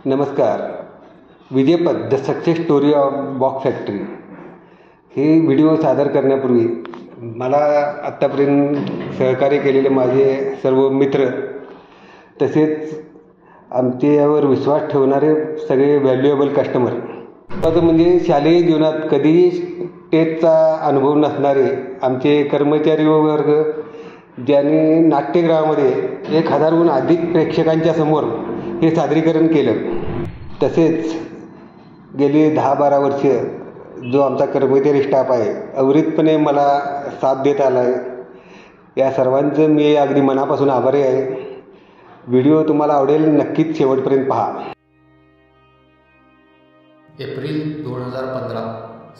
नमस्कार. Vijaypath the success story of box factory हे video सादर करण्यापूर्वी मला आत्तापर्यंत सहकार्य केलेले माझे सर्व मित्र तसेच आमच्यावर विश्वास ठेवणारे सगळे व्हॅल्युएबल कस्टमर, म्हणजे शालेय जीवनात कधीही स्टेजचा अनुभव नसणारे आमचे कर्मचारी वर्ग, ज्यांनी नाट्यगृहामध्ये 1000हून अधिक प्रेक्षकांच्या समोर हे सादरीकरण केलं. तसेच गेली 10-12 वर्ष जो आमचा कर्मचारी स्टाफ आहे अविरतपणे मला साथ देत आला आहे. या सर्वांचं मी अगदी मनापासून आभारी आहे. व्हिडिओ तुम्हाला आवडेल, नक्कीच शेवटपर्यंत पहा. एप्रिल 2015.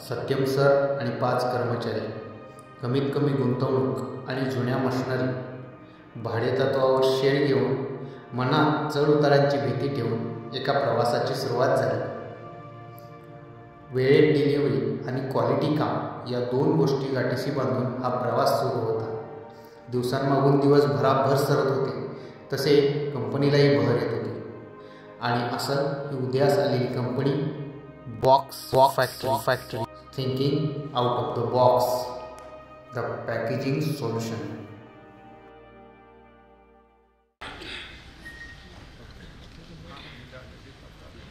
सत्यम सर आणि 5 कर्मचारी. कमीत कमी गुंतवणूक आणि जुन्या मशिनरी, भाडेतत्वावर शेड घेऊन मनात चढ उतारांची भीती ठेवून एका प्रवासाची सुरुवात झाली. वेळेत डिलिव्हरी आणि क्वालिटी काम या 2 गोष्टी गाठीशी बांधून हा प्रवास सुरू होता. दिवसांमागून दिवस भराभर सरत होते, तसे कंपनीलाही बहर येत होती. आणि असं ही उदयास आलेली company box factory, thinking out of the box, the packaging solution.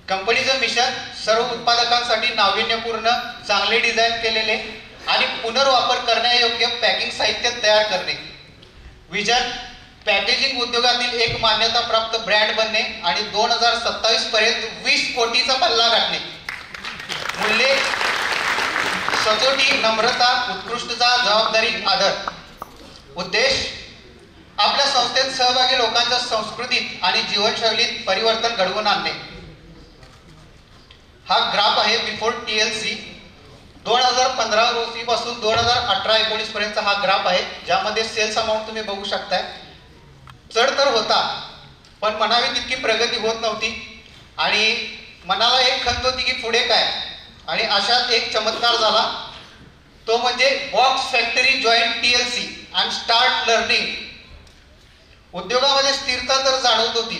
कंपनीचं मिशन सर्व उत्पादकांसाठी नाविन्यपूर्ण, चांगले डिझाईन केलेले आणि पुनर्वापर करण्यायोग्य पॅकिंग साहित्य तयार करणे. विजन पॅकेजिंग उद्योगातील एक मान्यताप्राप्त ब्रँड बनणे आणि 2027 पर्यंत 20 कोटीचा पल्ला गाठणे. मूल्ये सचोटी, नम्रता, उत्कृष्टता, जबाबदारी, आदर. उद्देश आपल्या संस्थेत सहभागी लोकांच्या संस्कृतीत आणि जीवनशैलीत परिवर्तन घडवून आणणे. हा ग्राफ आहे बिफोर TLC 2015 रोजीपासून 2018-19 पर्यंतचा हा ग्राफ आहे, ज्यामध्ये सेल्स अमाऊंट तुम्ही बघू शकताय. चढ तर होता, पण म्हणावी तितकी प्रगती होत नव्हती आणि मनाला एक खंत होती की पुढे काय. आणि अशात एक चमत्कार झाला, तो म्हणजे box factory join TLC and start learning. उद्योगामध्ये स्थिरता तर जाणवत होती,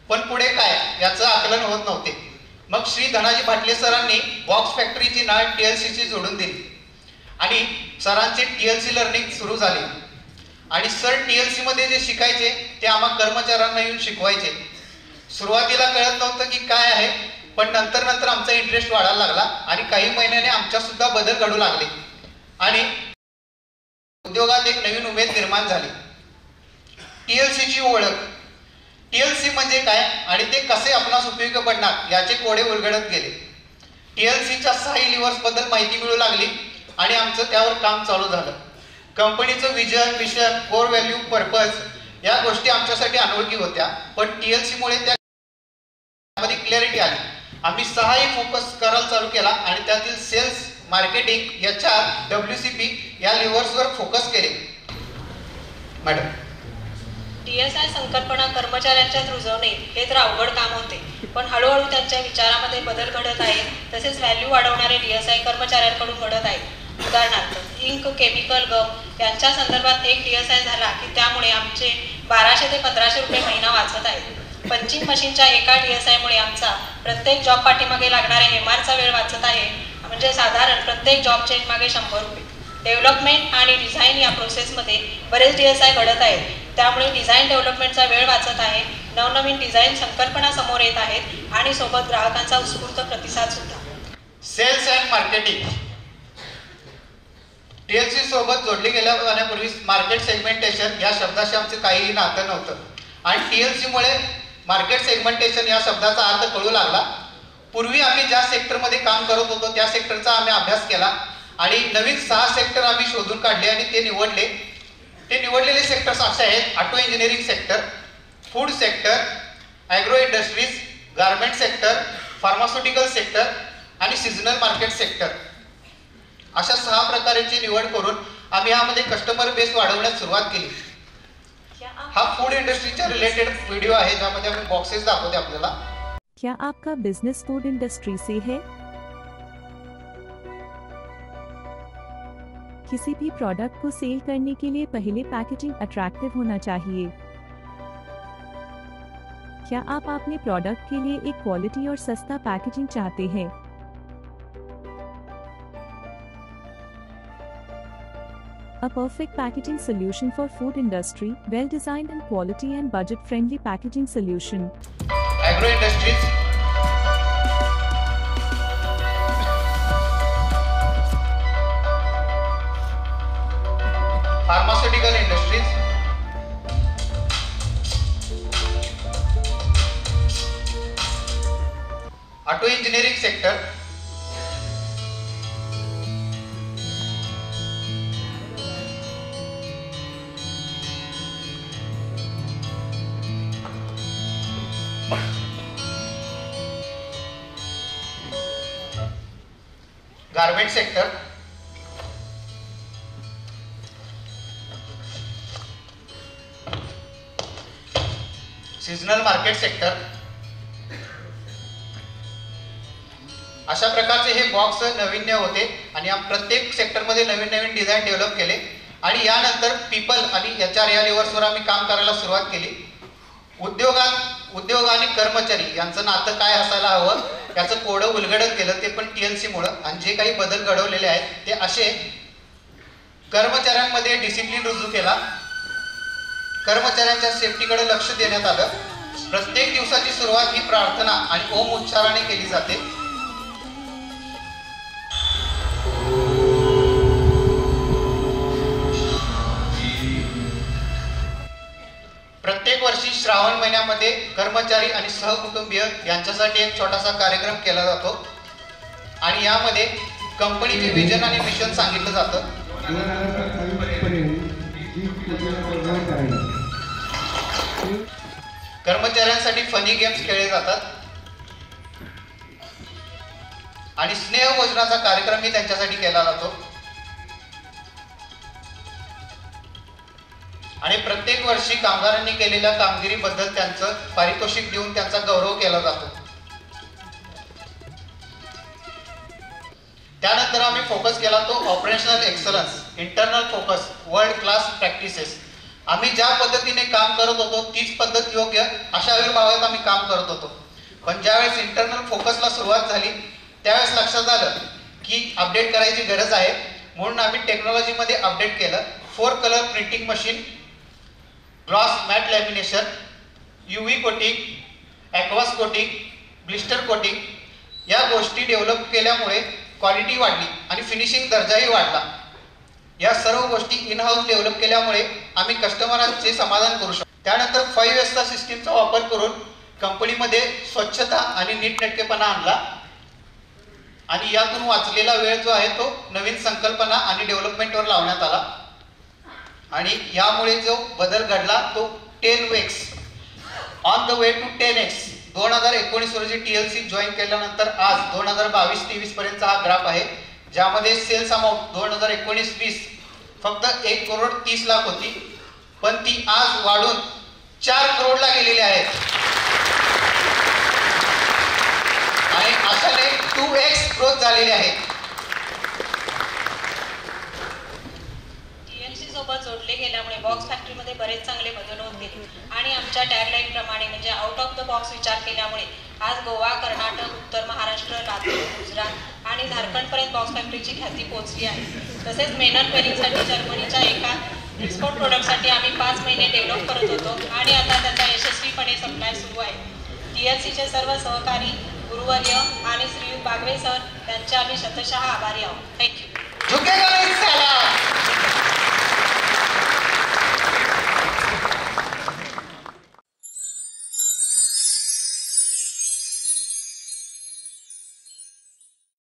पण पुढे काय याचं आकलन होत नव्हते. मग श्री धनाजी भाटले सरांनी बॉक्स फॅक्टरीची नाळ TLCची जोडून दिली आणि सरांचे TLC लर्निंग सुरू झाले. आणि सर TLC मध्ये जे शिकायचे ते आम्हा कर्मचाऱ्यांना येऊन शिकवायचे. सुरुवातीला कळत नव्हतं की काय आहे, पण नंतर आमचा इंटरेस्ट वाढायला लागला आणि काही महिन्याने आमच्या सुद्धा बदल घडू लागले आणि उद्योगात एक नवीन उमेद निर्माण झाली. TLCची ओळख, TLC म्हणजे काय आणि ते कसे आपणास उपयोगी पडणार याचे कोडे उलगडत गेले. TLCच्या 6 लिव्हर्स बद्दल माहिती मिळू लागली आणि आमचं त्यावर काम चालू झालं. कंपनीचं vision, mission, core value, purpose या गोष्टी आमच्यासाठी अनोळखी होत्या, पण TLC मुळे त्यामध्ये क्लॅरिटी आली. आम्ही 6ही फोकस करायला चालू केला आणि त्यातील सेल्स, मार्केटिंग, HR, WCP या लिव्हर्सवर फोकस केले. मॅडम, DSI संकल्पना कर्मचाऱ्यांच्यात रुजवणे हे तर अवघड काम होते, पण हळूहळू त्यांच्या विचारामध्ये बदल घडत आहे. तसेच व्हॅल्यू वाढवणारे DSI कर्मचाऱ्यांकडून घडत आहेत. उदाहरणार्थ इंक, केमिकल, गम यांच्या संदर्भात एक DSI झाला की त्यामुळे आमचे 1200 ते 1500 रुपये महिना वाचत आहेत. पंचिंग मशीनच्या एका DSI मुळे आमचा प्रत्येक जॉब पाठीमागे लागणाऱ्या MRचा वेळ वाचत आहे, म्हणजे साधारण प्रत्येक जॉब चेंज मागे 100 रुपये. डेव्हलपमेंट आणि डिझाईन या प्रोसेसमध्ये बरेच DSI घडत आहेत, त्यामुळे डिझाईन डेव्हलपमेंटचा वेळ वाचत आहे. नवनवीन डिझाईन संकल्पना समोर येत आहेत आणि सोबत ग्राहकांचा उत्स्फूर्त प्रतिसाद सुद्धा. सेल्स अँड मार्केटिंग TLC सोबत जोडली गेल्या जाण्यापूर्वी मार्केट सेगमेंटेशन या शब्दाशी आमचं काहीही नातं नव्हतं आणि TLC मुळे मार्केट सेगमेंटेशन या शब्दाचा अर्थ कळू लागला. पूर्वी आम्ही ज्या सेक्टरमध्ये काम करत होतो त्या सेक्टरचा आम्ही अभ्यास केला आणि नवीन 6 सेक्टर आम्ही शोधून काढले आणि ते निवडले. ते निवडलेले सेक्टर्स असे आहेत: auto engineering sector, food sector, agro industries, garment sector, pharmaceutical sector आणि सीझनल मार्केट सेक्टर. अशा 6 प्रकारांची निवड करून आम्ही यामध्ये कस्टमर बेस वाढवण्यास सुरुवात केली. हा फूड इंडस्ट्रीच्या रिलेटेड व्हिडिओ आहे, ज्यामध्ये आम्ही बॉक्सेस दाखवते आपल्याला. क्या आपका बिजनेस फूड इंडस्ट्री से है? किसी भी प्रोडक्ट को सेल करने के लिए पहले पैकेजिंग अट्रैक्टिव होना चाहिए। क्या आप अपने प्रोडक्ट के लिए एक क्वालिटी और सस्ता पैकेजिंग चाहते हैं? A perfect packaging solution for food industry, well designed and quality and budget friendly packaging solution. Agro industries, pharmaceutical industries, auto engineering sector, garment sector, seasonal market sector. अशा प्रकारचे हे box नवीन्य होते आणि प्रत्येक सेक्टरमध्ये नवीन नवीन डिझाईन डेव्हलप केले आणि यानंतर पीपल आणि HR या लेवल्सवर आम्ही काम करायला सुरुवात केली. उद्योग आणि कर्मचारी यांचं नातं काय असायला हवं याचं कोडं उलगडत केलं, ते पण TLC मुळे. आणि जे काही बदल घडवलेले आहेत ते असे: कर्मचाऱ्यांमध्ये डिसिप्लिन रुजू केला, कर्मचाऱ्यांच्या सेफ्टीकडे लक्ष देण्यात आलं, प्रत्येक दिवसाची सुरुवात ही प्रार्थना आणि ओम उच्चाराने केली जाते, प्रत्येक वर्षी श्रावण महिन्यामध्ये कर्मचारी आणि सहकुटुंबीय यांच्यासाठी एक छोटासा कार्यक्रम केला जातो आणि यामध्ये कंपनीचे विजन आणि मिशन सांगितलं जातं. कर्मचाऱ्यांसाठी फनी गेम्स खेळले जातात आणि स्नेहभोजनाचा कार्यक्रमही त्यांच्यासाठी केला जातो आणि प्रत्येक वर्षी कामगारांनी केलेल्या कामगिरीबद्दल त्यांचं पारितोषिक देऊन त्यांचा गौरव केला जातो. त्यानंतर आम्ही फोकस केला तो operational excellence, internal focus, world class practices. आम्ही ज्या पद्धतीने काम करत होतो तीच पद्धत योग्य अशा आविर्भावात आम्ही काम करत होतो. पण ज्यावेळेस इंटरनल फोकसला सुरुवात झाली त्यावेळेस लक्षात आलं की अपडेट करायची गरज आहे, म्हणून आम्ही टेक्नॉलॉजीमध्ये अपडेट केलं. 4 colour printing machine, gloss matte lamination, UV coating, aqueous coating, blister coating या गोष्टी डेव्हलप केल्यामुळे क्वालिटी वाढली आणि फिनिशिंग दर्जाही वाढला. या सर्व गोष्टी इन हाऊस डेव्हलप केल्यामुळे आम्ही कस्टमरांचे समाधान करू शकतो. त्यानंतर 5S सिस्टीमचा वापर करून कंपनीमध्ये स्वच्छता आणि नीटनेटकेपणा आणला आणि यातून वाचलेला वेळ जो आहे तो नवीन संकल्पना आणि डेव्हलपमेंटवर लावण्यात आला आणि यामुळे जो बदल घडला तो 10x on the way to 10x. 2019 रोजी TLC जॉईन केल्यानंतर आज 2022-23 पर्यंतचा हा ग्राफ आहे, ज्यामध्ये सेल्स अमाऊंट 2019-20 फक्त 1,30,00,000 होती, पण ती आज वाढून 4 करोडला गेलेली आहे आणि अशाने 2x ग्रोथ झालेली आहे. सोबत जोडले गेल्यामुळे बॉक्स फॅक्टरीमध्ये बरेच चांगले बदल होत गेले आणि आमच्या टॅगलाईन प्रमाणे म्हणजे आउट ऑफ द बॉक्स विचार केल्यामुळे आज गोवा, कर्नाटक, उत्तर महाराष्ट्र, लातूर, गुजरात आणि झारखंडपर्यंत बॉक्स फॅक्टरीची ख्याती पोहोचली आहे. तसेच मेनर पेरिंगसाठी जर्मनीच्या एका एक्सपोर्ट प्रोडक्टसाठी आम्ही 5 महिने डेव्हलप करत होतो आणि आता त्याचा यशस्वीपणे सप्लाय सुरू आहे. TLCचे सर्व सहकारी, गुरुवर्य आणि श्री बागवे सर यांचे आम्ही शतशः आभारी आहोत. थँक्यू.